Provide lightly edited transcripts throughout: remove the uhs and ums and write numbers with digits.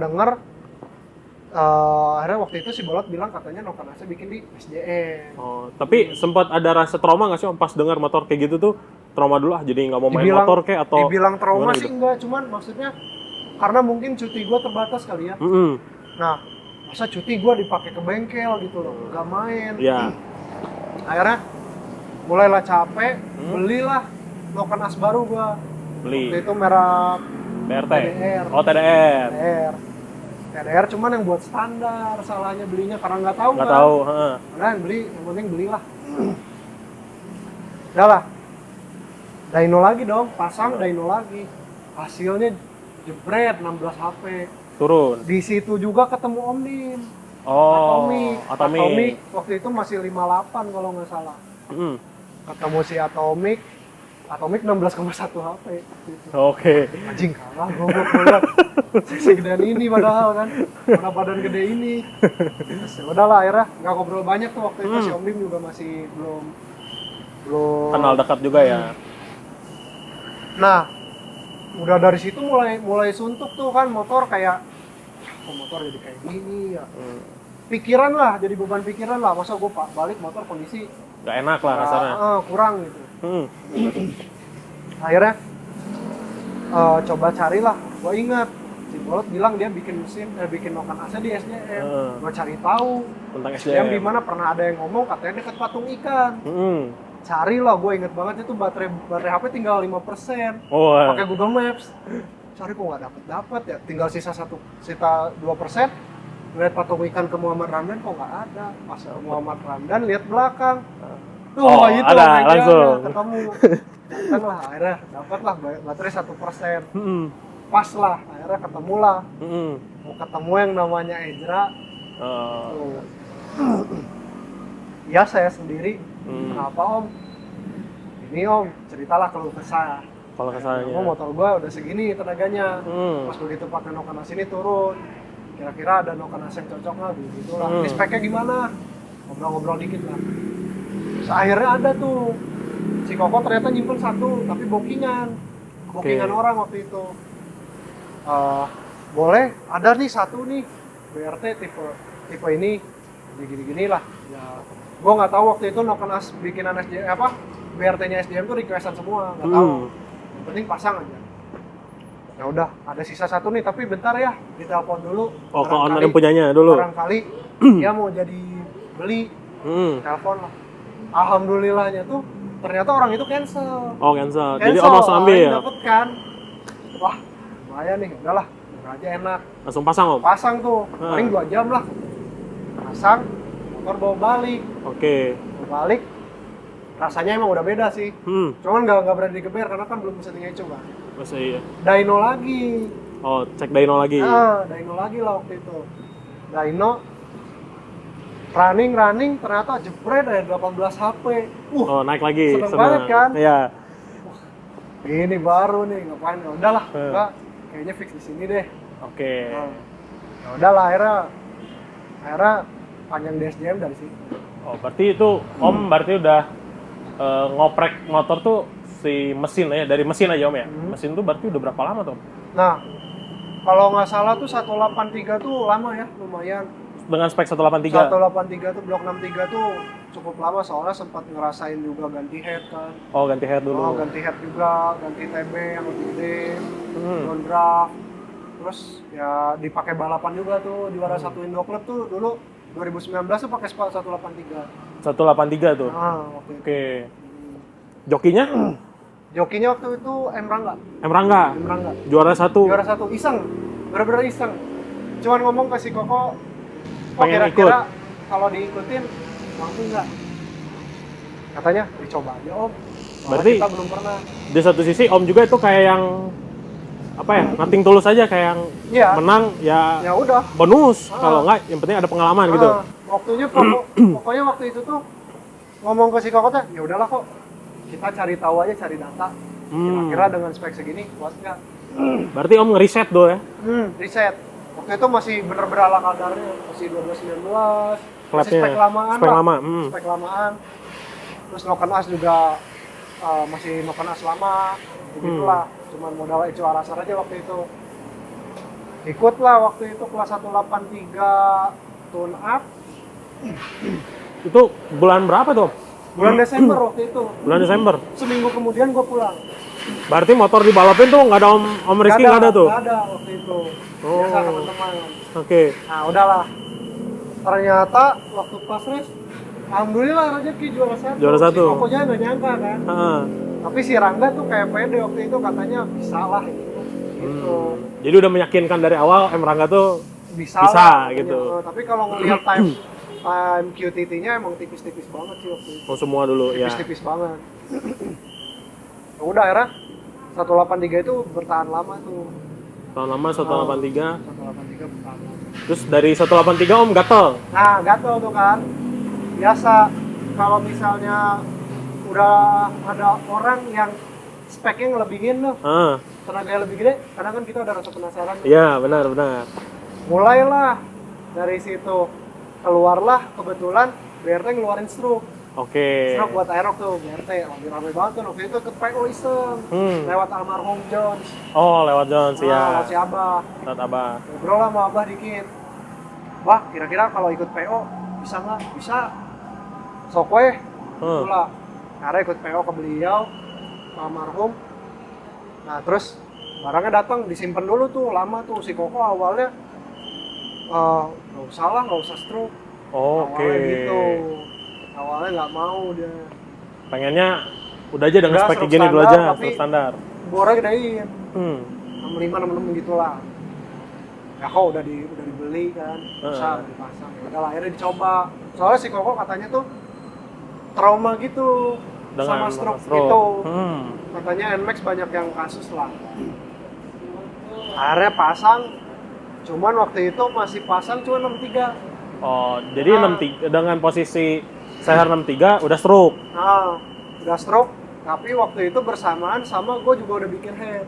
denger akhirnya waktu itu si Bolot bilang katanya Nokan AC bikin di SJM. Oh, tapi sempat ada rasa trauma nggak sih Om pas dengar motor kayak gitu tuh? Trauma dulu jadi nggak mau main motor kayak atau? Dibilang trauma sih gitu? enggak, cuman maksudnya karena mungkin cuti gue terbatas kali ya. Nah, masa cuti gue dipakai ke bengkel gitu loh, nggak main. Iya. Akhirnya mulailah capek, belilah Nokan AS baru gue. Beli. Waktu itu merek BRT. TDR. Oh, TDR. TDR cuman yang buat standar, salahnya belinya karena nggak tahu kan. Nggak tahu. Nah, yang penting belilah. Udah lah. Dyno lagi dong, pasang Dyno lagi. Hasilnya jebret 16 HP. Turun. Di situ juga ketemu Om Dim. Oh, Atomic waktu itu masih 58 kalau nggak salah. Ketemu si Atomic 16,1 HP. Oke. Anjing kalah goblok banget. Segedean ini padahal kan. Mana badan gede ini. Terus ya udahlah akhirnya nggak ngobrol banyak tuh waktu itu si Om Dim juga masih belum kenal dekat juga ya. Nah, udah dari situ mulai suntuk tuh kan motor kayak motor jadi kayak gini ya. Pikiran lah, jadi beban pikiran lah. Masa gue balik motor kondisi nggak enak lah rasanya. Kurang gitu. Akhirnya coba carilah. Gue ingat si Bolot bilang dia bikin Nokan AC di SJM. Gue cari tahu tentang SJM di mana pernah ada yang ngomong katanya dekat patung ikan. Cari lah, gue inget banget itu baterai HP tinggal 5%. Pakai Google Maps. Cari kok nggak dapet ya, tinggal sisa 2%. Lihat patung ikan ke Muhammad Ramdan kok nggak ada. Pas Muhammad Ramdan lihat belakang. Tuh itu ada langsung ketemu. Datang lah, akhirnya dapet lah baterai 1%. Pas lah, akhirnya ketemu lah. Mau ketemu yang namanya Ezra. Ya saya sendiri. Kenapa Om? Ini Om, ceritalah kalau kesah. Kalau kesahnya. Motor gua udah segini tenaganya. Pas begitu pakai Nokan AC ini turun. Kira-kira ada Nokan AC yang cocok nggak? Gitu lah. Ini speknya gimana? Ngobrol-ngobrol dikit lah. Terus akhirnya ada tuh. Si Koko ternyata nyimpen satu, tapi bookingan orang waktu itu. Boleh, ada nih satu nih BRT tipe ini, gini-gini lah. Ya, gue nggak tahu waktu itu Nokan AS bikinan SJM BRT-nya SJM tuh requestan semua, nggak tahu. Yang penting pasang aja. Ya udah, ada sisa satu nih, tapi bentar ya, ditelepon dulu. Oh, ke owner yang punyanya dulu. Barangkali dia mau jadi beli, telepon lah. Alhamdulillahnya tuh ternyata orang itu cancel. Oh, cancel. Jadi Om langsung ambil ya? Dapet kan. Wah, lumayan nih, udahlah. Aja enak. Langsung pasang Om? Pasang tuh, paling 2 jam lah. Pasang, motor bawa balik. Bawa balik, rasanya emang udah beda sih. Cuman nggak berani digeber karena kan belum bisa tinggal coba. Masa iya? Dyno lagi. Oh, cek Dyno lagi? Dyno lagi lah waktu itu. Dyno, running ternyata jebret ada 18 HP. Oh, naik lagi. Seneng banget kan? Iya. Ini baru nih, ngapain? Ya udahlah, enggak, kayaknya fix di sini deh. Ya udahlah, akhirnya panjang di SJM dari situ. Oh, berarti itu Om berarti udah ngoprek motor tuh si mesin ya, dari mesin aja Om ya? Mesin tuh berarti udah berapa lama tuh Om? Nah, kalau nggak salah tuh 183 tuh lama ya, lumayan. Dengan spek 183? 183 tuh, blok 63 tuh cukup lama soalnya sempat ngerasain juga ganti head kan. Oh, ganti head dulu. Oh, ganti head juga, ganti TB yang lebih gede, non-draft. Terus ya dipakai balapan juga tuh, juara 1 Indo Club tuh dulu 2019 tuh pakai spal 183. 183 tuh? Waktu itu. Oke. Jokinya? Jokinya waktu itu M. Rangga. Juara 1? Juara 1, iseng. Bener-bener iseng. Cuman ngomong ke si Koko, kira-kira kalau diikutin mampu nggak? Katanya dicoba aja Om. Berarti kita belum pernah. Di satu sisi Om juga itu kayak yang apa ya, nothing tulus aja, kayak yang menang ya udah bonus, kalau enggak yang penting ada pengalaman gitu. Pokoknya waktu itu tuh ngomong ke si Kokotnya, ya udahlah kok kita cari tahu aja, cari data kira-kira dengan spek segini kuat nggak. Berarti Om ngeriset do ya? Riset. Waktu itu masih bener-bener ala kadarnya, masih 1219, masih spek lamaan. Terus Nokan AS juga masih Nokan AS lama, begitulah. Cuman modal Eco Arasar aja waktu itu. Ikut lah waktu itu kelas 183 tune up. Itu bulan berapa tuh? Bulan Desember waktu itu. Bulan Desember. Seminggu kemudian gue pulang. Berarti motor dibalapin tuh nggak ada Om Rizky nggak ada tuh? Nggak ada waktu itu. Biasa teman-teman. Oke. Nah udahlah. Ternyata waktu pas race, alhamdulillah rezeki juara 1. Juara 1. Si Kokonya nggak nyangka kan. Tapi si Rangga tuh kayak pede waktu itu, katanya bisa lah gitu. Jadi udah meyakinkan dari awal Rangga tuh Bisa lah, katanya. gitu. Tapi kalau ngelihat time QTT-nya emang tipis-tipis banget sih waktu itu. Oh semua dulu ya. Tipis-tipis banget. Udah akhirnya 183 itu bertahan lama tuh. Tahun lama 183. 183 bertahan lama. Terus dari 183 Om gatel. Nah, gatel tuh kan. Biasa kalau misalnya udah ada orang yang speknya ngelebihin tuh, tenaga lebih gede, kadang kan kita udah rasa penasaran. Iya, benar. Mulailah dari situ, keluarlah kebetulan BRT ngeluarin stroke. Oke. Stroke buat Aerox tuh, BRT lagi rame banget tuh. Waktu itu ke PO iseng, lewat almarhum Jones. Oh, lewat Jones ya. Lewat si Abah. Lewat Abah. Ngobrol lah sama Abah dikit. Bah, kira-kira kalau ikut PO bisa nggak? Bisa. Sok weh. Itulah. Karena ikut PO ke beliau, ke almarhum. Nah terus barangnya datang, disimpan dulu tuh, lama tuh. Si Koko awalnya nggak usah lah, nggak usah stroke. Awalnya gitu. Awalnya nggak mau dia. Pengennya udah aja dengan spek gini dulu aja, stroke standar. Bornya gedein. 65-66 gitulah. Ya kok udah dibeli kan, bisa dipasang. Udah akhirnya dicoba. Soalnya si Koko katanya tuh trauma gitu dengan sama stroke gitu. Katanya NMAX banyak yang kasus lah. Akhirnya pasang, cuman waktu itu masih pasang cuma 63. Oh, jadi 63 dengan posisi seher 63 udah stroke. Nah, udah stroke, tapi waktu itu bersamaan sama gue juga udah bikin head.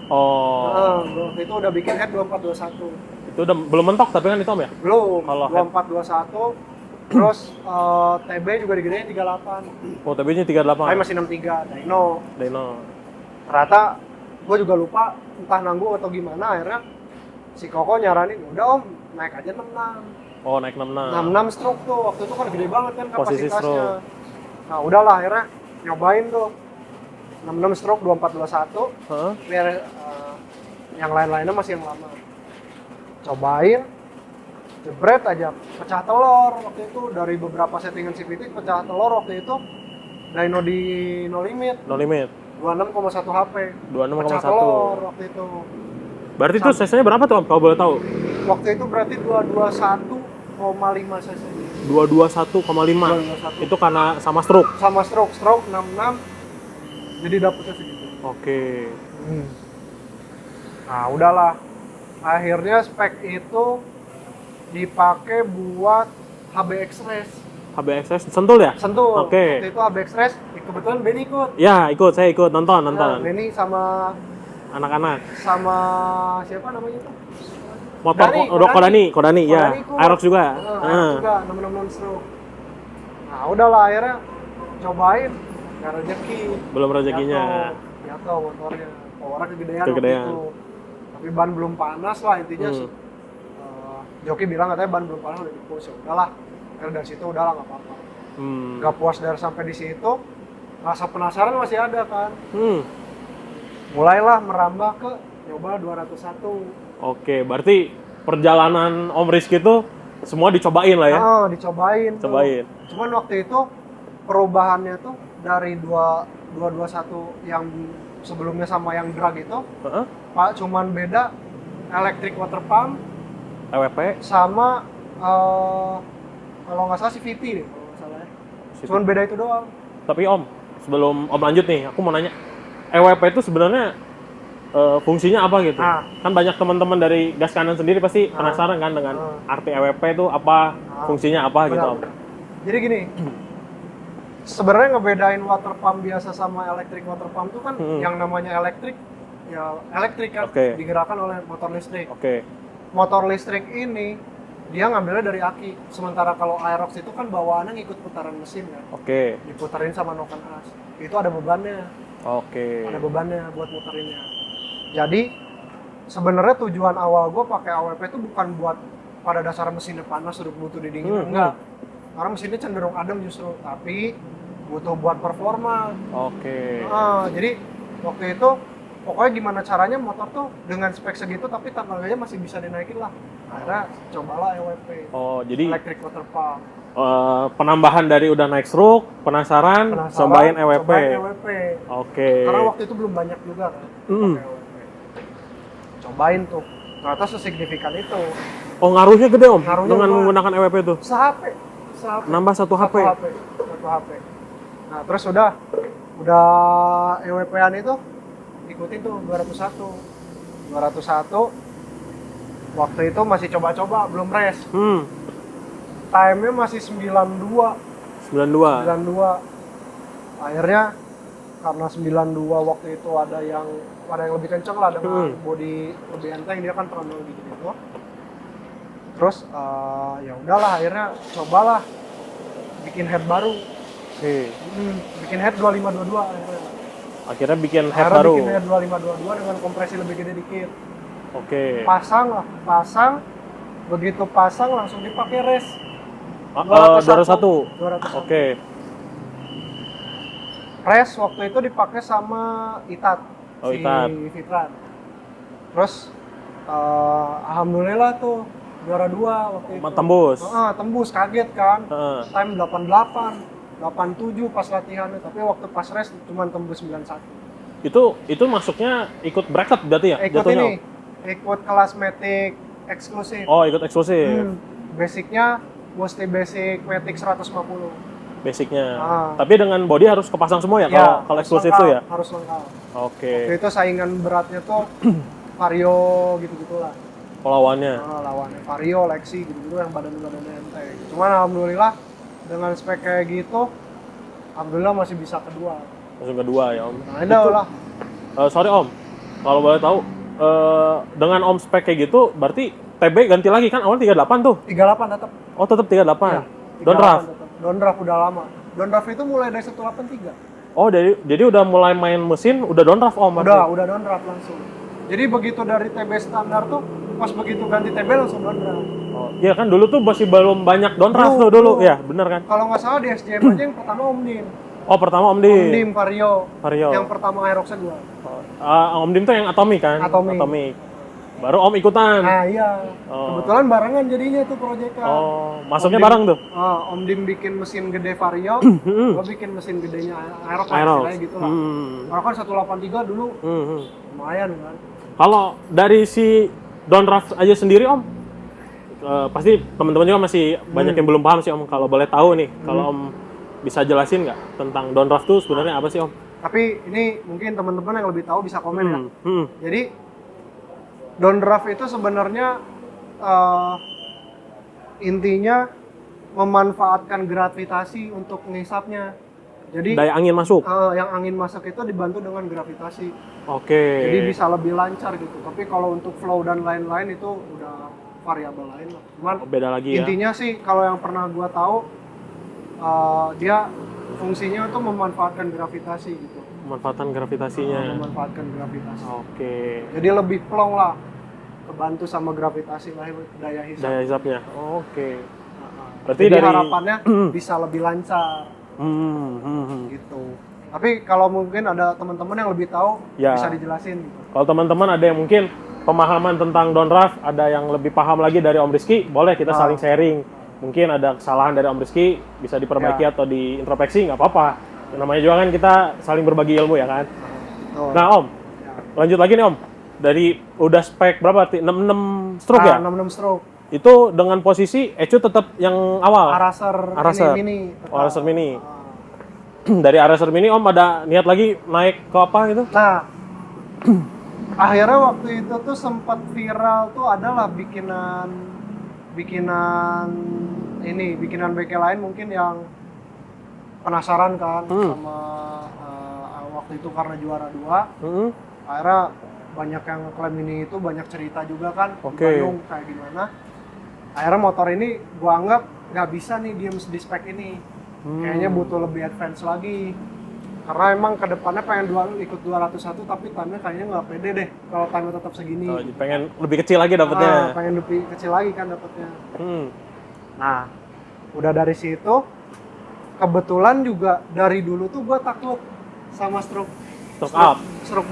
Oh. Waktu itu udah bikin head 2421. Itu udah belum mentok tapi kan itu Om ya? Belum. Kalau 2421. Terus TB juga digedein 38. Oh, TB-nya 38. Tapi masih 63, Dyno. Ternyata gue juga lupa entah nanggung atau gimana, akhirnya si Koko nyaranin, udah Om, naik aja 66. Oh, naik 66. 66 stroke tuh, waktu itu kan gede banget kan kapasitasnya. Stroke. Nah, udahlah akhirnya nyobain tuh. 66 stroke 2421. Biar yang lain-lainnya masih yang lama. Cobain. Jebret aja, pecah telur waktu itu dari beberapa settingan CVT, pecah telur waktu itu dyno di no limit 26,1 HP 26,1 pecah telur waktu itu. Berarti itu cc-nya berapa tuh kalau boleh tahu? Waktu itu berarti 221,5 cc. 221,5 itu karena sama stroke 66 jadi dapetnya segitu. Oke. Nah udahlah, akhirnya spek itu dipakai buat HBX Race. HBX Race Sentul ya? Sentul. Oke. Waktu itu HBX Race, kebetulan Benny ikut. Ya, saya ikut nonton. Nah, Benny sama anak-anak. Sama siapa namanya itu? Motor Kodani ya. Aerox juga. Aerox juga, 66 stroke. Nah, udahlah akhirnya cobain, nggak rezeki. Belum rezekinya. Jatuh motornya. Powernya kegedean. Gitu. Tapi ban belum panas lah intinya. Joki bilang katanya ban belum panas udah di-push. Udahlah, karena dari situ udahlah nggak apa-apa. Nggak puas dari sampai di situ, rasa penasaran masih ada kan. Mulailah merambah ke nyoba 201. Oke, berarti perjalanan Om Rizky itu semua dicobain lah ya? Dicobain. Cuman waktu itu perubahannya tuh dari 221 yang sebelumnya sama yang drag itu, Pak, cuman beda electric water pump, EWP sama kalau nggak salah CVT deh kalau nggak salah ya. Cuman beda itu doang. Tapi Om, sebelum Om lanjut nih, aku mau nanya, EWP itu sebenarnya fungsinya apa gitu? Kan banyak teman-teman dari gas kanan sendiri pasti penasaran kan dengan arti EWP itu apa, fungsinya apa gitu Om. Jadi gini, sebenarnya ngebedain water pump biasa sama electric water pump itu kan yang namanya elektrik kan digerakkan oleh motor listrik. Motor listrik ini dia ngambilnya dari aki. Sementara kalau Aerox itu kan bawaannya ngikut putaran mesin kan. Diputarin sama noken as. Itu ada bebannya. Ada bebannya buat muterinnya. Jadi sebenarnya tujuan awal gue pakai AWP itu bukan buat pada dasar mesinnya panas suruh butuh didingin, enggak. Karena mesinnya cenderung adem justru, tapi butuh buat performa. Oke. Jadi waktu itu pokoknya gimana caranya motor tuh dengan spek segitu tapi tenaganya masih bisa dinaikin lah. Akhirnya cobalah EWP. Oh, jadi electric water pump. Penambahan dari udah naik stroke, penasaran cobain EWP. Cobain EWP. Oke. Karena waktu itu belum banyak juga kan. Pakai EWP. Cobain tuh. Ternyata sesignifikan itu. Oh, ngaruhnya gede Om Ngaruhnya dengan gede. menggunakan EWP itu. Se-HP. Nambah satu HP. Satu HP. Nah, terus udah EWP-an itu ikutin tuh 201. Waktu itu masih coba-coba, belum race. Time-nya masih 92. Akhirnya karena 92 waktu itu ada yang lebih kenceng lah dengan body lebih enteng, dia kan throttle gitu. Terus ya udahlah, akhirnya cobalah bikin head baru. Bikin head 2522 akhirnya bikin head baru. Bikin head 2522 dengan kompresi lebih gede dikit. Oke. Pasang. Begitu pasang langsung dipakai race. 201. 201. Oke. Race waktu itu dipakai sama Itat. Itat. Fitran. Terus alhamdulillah tuh juara 2 waktu itu. Tembus. Tembus, kaget kan. Time 88, 87 pas latihannya, tapi waktu pas race cuma tembus 91. Itu masuknya ikut bracket berarti ya? Ikut jatuhnya? ini. Ikut kelas Matic eksklusif. Oh, ikut eksklusif. Basicnya mesti basic Matic 150. Basicnya. Tapi dengan body harus kepasang semua ya, kalau eksklusif tuh ya? Harus lengkap. Oke. Waktu itu saingan beratnya tuh Vario gitu-gitulah. Lawannya? Lawannya Vario, Lexi gitu-gitu yang badan-badannya enteng. Cuman alhamdulillah dengan spek kayak gitu, alhamdulillah masih bisa kedua. Masuk kedua ya Om. Nah itu lah. Sorry Om, kalau boleh tahu, dengan Om spek kayak gitu, berarti TB ganti lagi kan awalnya 38 tuh? 38 tetap. Oh tetap 38? Iya, Downdraft? Downdraft udah lama. Downdraft itu mulai dari 183. Oh jadi udah mulai main mesin, udah downdraft Om? Udah downdraft langsung. Jadi begitu dari TB standar tuh, pas begitu ganti TB langsung downdraft. Oh, iya kan dulu tuh masih belum banyak downdraft tuh dulu, ya bener kan? Kalau nggak salah di SJM aja yang pertama Omdim. Oh pertama Omdim? Omdim, Vario. Vario. Yang pertama Aerox gua. Omdim tuh yang Atomic kan? Atomic. Baru Om ikutan? Nah iya, kebetulan barengan jadinya tuh proyekan. Oh, masuknya bareng tuh? Omdim bikin mesin gede Vario, gua bikin mesin gedenya Aerox. Gitu lah. Kalau kan 183 dulu, lumayan kan. Kalau dari si downdraft aja sendiri Om, pasti teman-teman juga masih banyak yang belum paham sih Om. Kalau boleh tahu nih, kalau Om bisa jelasin nggak tentang downdraft tuh sebenarnya apa sih Om? Tapi ini mungkin teman-teman yang lebih tahu bisa komen ya. Jadi downdraft itu sebenarnya intinya memanfaatkan gravitasi untuk ngisapnya. Jadi daya angin masuk. Yang angin masuk itu dibantu dengan gravitasi. Oke. Jadi bisa lebih lancar gitu. Tapi kalau untuk flow dan lain-lain itu udah variabel lain lah. Cuman beda lagi ya. Intinya sih kalau yang pernah gua tahu dia fungsinya untuk memanfaatkan gravitasi gitu. Memanfaatkan gravitasinya. Memanfaatkan gravitasi. Oke. Jadi lebih plong lah. Kebantu sama gravitasi lah daya hisap. Daya hisapnya. Oke. Berarti jadi dari harapannya bisa lebih lancar. Gitu. Tapi kalau mungkin ada teman-teman yang lebih tahu bisa dijelasin gitu. Kalau teman-teman ada yang mungkin pemahaman tentang downdraft, ada yang lebih paham lagi dari Om Rizky, boleh kita saling sharing. Mungkin ada kesalahan dari Om Rizky bisa diperbaiki atau diintrospeksi, nggak apa-apa. Yang namanya juga kan kita saling berbagi ilmu ya kan. Nah Om, lanjut lagi nih Om. Dari udah spek berapa? 66 stroke ya? 66 stroke. Itu dengan posisi ECU tetap yang awal? Araser Mini. Araser Mini. Dari Araser Mini Om ada niat lagi naik ke apa gitu? Nah, akhirnya waktu itu tuh sempat viral tuh adalah bikinan BK lain mungkin yang penasaran kan sama waktu itu karena juara 2. Akhirnya banyak yang klaim ini itu, banyak cerita juga kan di Bandung kayak gimana. Akhirnya motor ini gua anggap nggak bisa nih diem di spek ini. Kayaknya butuh lebih advance lagi. Karena emang kedepannya pengen ikut 201 tapi time-nya kayaknya nggak pede deh kalau time tetap segini. Oh, pengen lebih kecil lagi dapetnya. Pengen lebih kecil lagi kan dapetnya. Hmm. Nah, udah dari situ kebetulan juga dari dulu tuh gue takut sama stroke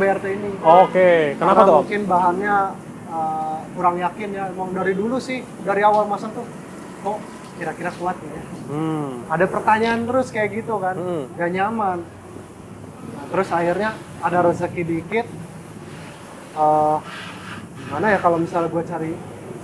BRT ini. Oke. Kenapa tuh? Mungkin bahannya kurang yakin ya. Emang dari dulu sih, dari awal masang tuh kok kira-kira kuat ya. Ada pertanyaan terus kayak gitu kan, gak nyaman. Nah, terus akhirnya ada rezeki dikit. Gimana ya kalau misalnya gue cari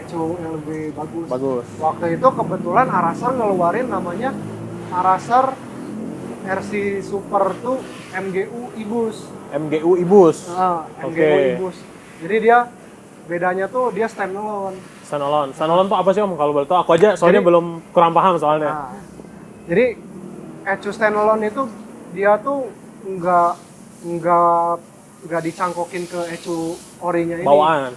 ecu yang lebih bagus. Waktu itu kebetulan Araser ngeluarin namanya Araser RC Super tuh MGU Ibus. MGU Ibus. MGU Ibus. Jadi dia bedanya tuh dia standalone. Standalone tuh apa sih Om? Kalau boleh tahu aku aja soalnya belum kurang paham soalnya. Jadi ecu standalone itu dia tuh nggak dicangkokin ke ecu orinya ini. Bawaan.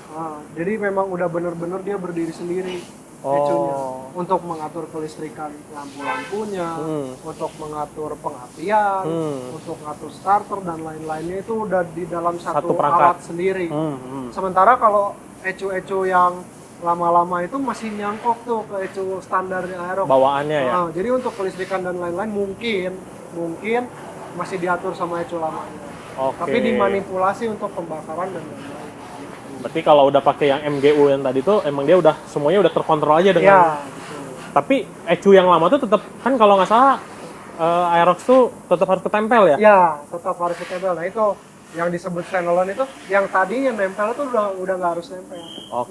Jadi memang udah bener-bener dia berdiri sendiri. Ecunya untuk mengatur kelistrikan lampu-lampunya, untuk mengatur pengapian, untuk mengatur starter dan lain-lainnya itu udah di dalam satu alat sendiri. Sementara kalau ecu-ecu yang lama-lama itu masih nyangkok tuh ke ecu standarnya Aerox. Bawaannya ya. Jadi untuk kelistrikan dan lain-lain mungkin masih diatur sama ecu lamanya. Tapi dimanipulasi untuk pembakaran dan lain-lain. Berarti kalau udah pakai yang MGU yang tadi tuh emang dia udah semuanya udah terkontrol aja dengan. Tapi ecu yang lama tuh tetap kan kalau nggak salah Aerox tuh tetap harus ketempel ya? Ya, tetap harus ketempel. Nah itu yang disebut standalone itu yang tadinya nempel itu udah nggak harus nempel.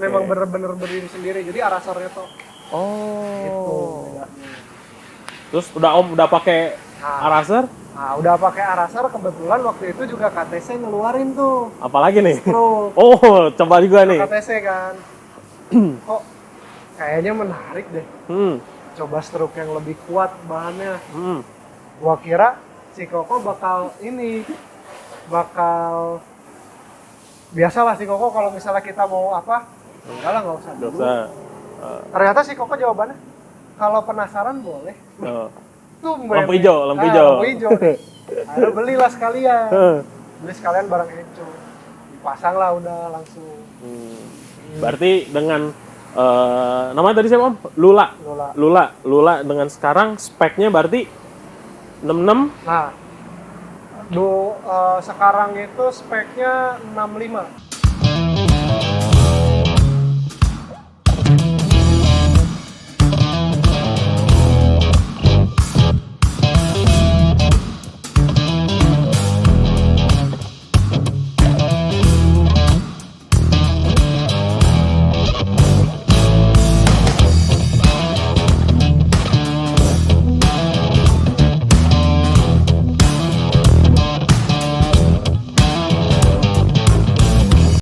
Memang bener-bener berdiri sendiri. Jadi arasernya tuh. Gitu. Terus udah pakai Araser? Nah, udah pakai Araser kebetulan waktu itu juga KTC ngeluarin tuh. Apalagi nih? Stroke. Coba juga nih. KTC kan. Kok kayaknya menarik deh. Coba stroke yang lebih kuat bahannya. Gua kira si Koko bakal biasalah si Koko kalau misalnya kita mau apa, enggak lah nggak usah dulu. Ternyata si Koko jawabannya kalau penasaran boleh. Lampu hijau. Akhirnya belilah sekalian. Beli sekalian barang ecu. Dipasang lah udah langsung. Berarti dengan namanya tadi siapa Om? Lula dengan sekarang speknya berarti 66. Nah, sekarang itu speknya 65.